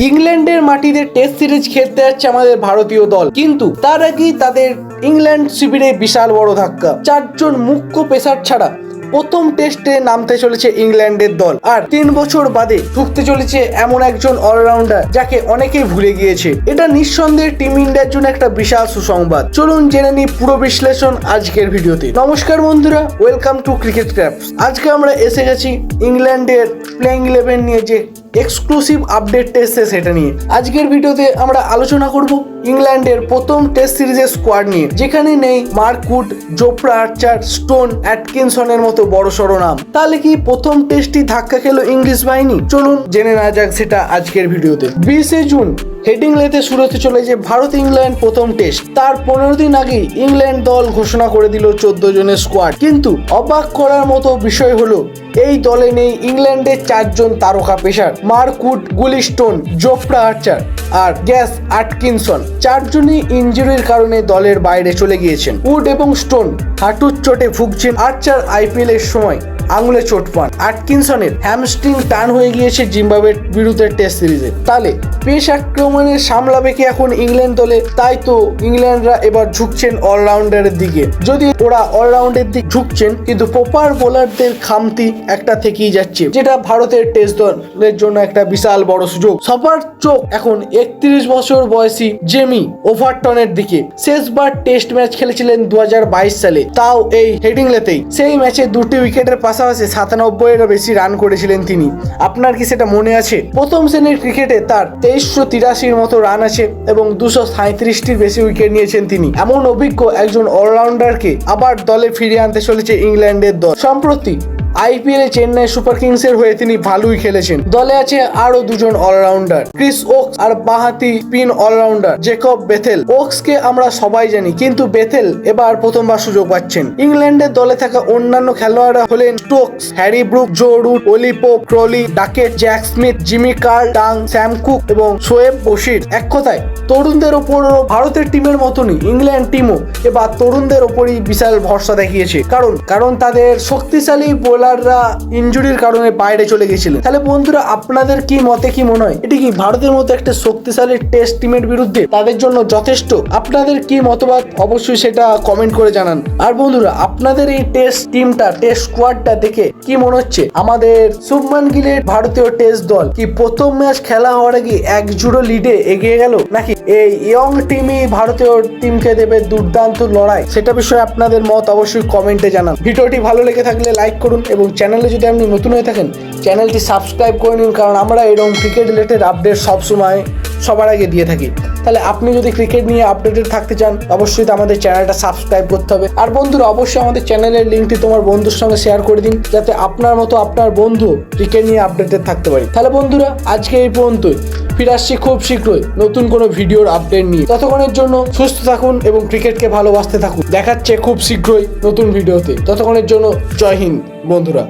ইংল্যান্ডের মাটিতে test series খেলতে যাচ্ছে আমাদের ভারতীয় দল, কিন্তু তার আগেই তাদের ইংল্যান্ড শিবিরে বিশাল বড় ধাক্কা। 4 জন মুখ্য পেসার ছাড়া প্রথম টেস্টে নামতে চলেছে ইংল্যান্ডের দল, আর 3 বছর বাদে ঢুকতে চলেছে এমন একজন অলরাউন্ডার যাকে অনেকেই ভুলে গিয়েছে। এটা নিঃসন্দেহে টিম ইন্ডিয়ার জন্য একটা বিশাল সুসংবাদ। চলুন জেনে নিই পুরো বিশ্লেষণ আজকের ভিডিওতে। নমস্কার বন্ধুরা, ওয়েলকাম টু ক্রিকেট ক্র্যাফটস। আজকে আমরা এসে গেছি ইংল্যান্ডের প্লেইং 11 নিয়ে, যে এক্সক্লুসিভ আপডেট টেস্ট সেটা নিয়ে। আজকের ভিডিওতে আমরা আলোচনা করব ইংল্যান্ডের প্রথম টেস্ট সিরিজের স্কোয়াড নিয়ে, যেখানে নেই মার্ক উড, জোফরা আর্চার, স্টোন, অ্যাটকিনসনের মতো বড় সড়ো নাম। তাহলে কি প্রথম টেস্টই ধাক্কা খেলো ইংলিশ বাহিনী? চলুন জেনে নেওয়া যাক সেটা আজকের ভিডিওতে। 20 জুন হেডিংলেতে শুরু হতে চলেছে ভারত ইংল্যান্ড প্রথম টেস্ট। তার 15 দিন আগেই ইংল্যান্ড দল ঘোষণা করে দিল 14 জনের স্কোয়াড। কিন্তু অবাক করার মতো বিষয় হলো এই দলে নেই ইংল্যান্ডের 4 জন তারকা পেসার, মার্ক উড, গুলি স্টোন, জোফরা আর্চার আর গ্যাস অ্যাটকিনসন। 4 জনই ইনজুরির কারণে দলের বাইরে চলে গিয়েছেন। উড এবং স্টোন হাঁটুর চোটে ভুগছেন। আর্চার IPL এর সময় আঙুলে চোট পান। অ্যাটকিনসনের হ্যামস্ট্রিং টার্ন হয়ে গিয়েছে জিম্বাবুয়ের বিরুদ্ধে টেস্ট সিরিজে। তাহলে পেস আক্রমণে সামলাবে কি এখন ইংল্যান্ড দলে? তাই তো ইংল্যান্ডরা এবার ঝুঁকছেন অলরাউন্ডারের দিকে। যদি ওরা অলরাউন্ডের দিকে ঝুঁকছেন, কিন্তু প্রপার বোলারদের খামতি একটা থেকেই যাচ্ছে, যেটা ভারতের টেস্ট দলের জন্য একটা বিশাল বড় সুযোগ। সবার চোখ এখন 31 বছর বয়সী জেমি ওভারটনের দিকে। শেষবার টেস্ট ম্যাচ খেলেছিলেন 2022 সালে, তাও এই হেডিংলেতেই। সেই ম্যাচে 2টি উইকেটের পাশাপাশি 97-এরও বেশি রান করেছিলেন তিনি। আপনার কি সেটা মনে আছে? প্রথম শ্রেণীর ক্রিকেটে তার 2383-র মতো রান আছে এবং 237-টির বেশি উইকেট নিয়েছেন তিনি। এমন অভিজ্ঞ একজন অলরাউন্ডারকে আবার দলে ফিরিয়ে আনতে চলেছে ইংল্যান্ডের দল। সম্প্রতি IPL এ চেন্নাই সুপার কিংসের হয়ে তিনি ভালোই খেলেছেন। দলে আছে আরো 2 জন অলরাউন্ডার, ক্রিস ওকস আর বাঁহাতি স্পিন অলরাউন্ডার জেকব বেথেল। ওকসকে আমরা সবাই জানি, কিন্তু বেথেল এবার প্রথমবার সুযোগ পাচ্ছেন। ইংল্যান্ডের দলে থাকা অন্যান্য খেলোয়াড়রা হলেন Stokes, Harry Brook, Joe Root, Ollie Pope, Crawley, Duckett, Jack Smith, Jimmy Carl, Tongue, Sam Cook এবং শোয়েব বশির। এক কথায় তরুণদের ওপরও ভারতের টিমের মতনই ইংল্যান্ড টিমও এবার তরুণদের ওপরই বিশাল ভরসা দেখিয়েছে, কারণ তাদের শক্তিশালী বোলাররা ইনজুরির কারণে বাইরে চলে গেছিলেন। তাহলে বন্ধুরা, আপনাদের কি মতে কি মনে হয়, এটি কি ভারতের মতো একটা শক্তিশালী টেস্ট টিমের বিরুদ্ধে তাদের জন্য যথেষ্ট? আপনাদের কি মতবাদ অবশ্যই সেটা কমেন্ট করে জানান। আর বন্ধুরা, আপনাদের এই টেস্ট টিমটা, টেস্ট স্কোয়াডটা দেখে কি মনে হচ্ছে? আমাদের শুভমান গিলের ভারতীয় টেস্ট দল কি প্রথম ম্যাচ খেলা হওয়ার আগে 1-0 লিডে এগিয়ে গেল, নাকি এই ইয়ং টিমই ভারতীয় টিমকে দেবে দুর্দান্ত লড়াই? সেটা বিষয়ে আপনাদের মত অবশ্যই কমেন্টে জানান। ভিডিওটি ভালো লেগে থাকলে লাইক করুন এবং চ্যানেলে যদি আপনি নতুন হয়ে থাকেন চ্যানেলটি সাবস্ক্রাইব করে নিন, কারণ আমরা এরকম ক্রিকেট রিলেটেড আপডেট সবসময় সবার আগে দিয়ে থাকি। তাহলে আপনি যদি ক্রিকেট নিয়ে আপডেটেড থাকতে চান, অবশ্যই তো আমাদের চ্যানেলটা সাবস্ক্রাইব করতে হবে। আর বন্ধুরা, অবশ্যই আমাদের চ্যানেলের লিঙ্কটি তোমার বন্ধুর সঙ্গে শেয়ার করে দিন, যাতে আপনার মতো আপনার বন্ধু ক্রিকেট নিয়ে আপডেটেড থাকতে পারে। তাহলে বন্ধুরা, আজকে এই পর্যন্তই। ফিরে আসছি খুব শীঘ্রই নতুন কোনো ভিডিওর আপডেট নিয়ে। ততক্ষণের জন্য সুস্থ থাকুন এবং ক্রিকেটকে ভালোবাসতে থাকুন। দেখাচ্ছে খুব শীঘ্রই নতুন ভিডিওতে। ততক্ষণের জন্য জয় হিন্দ বন্ধুরা।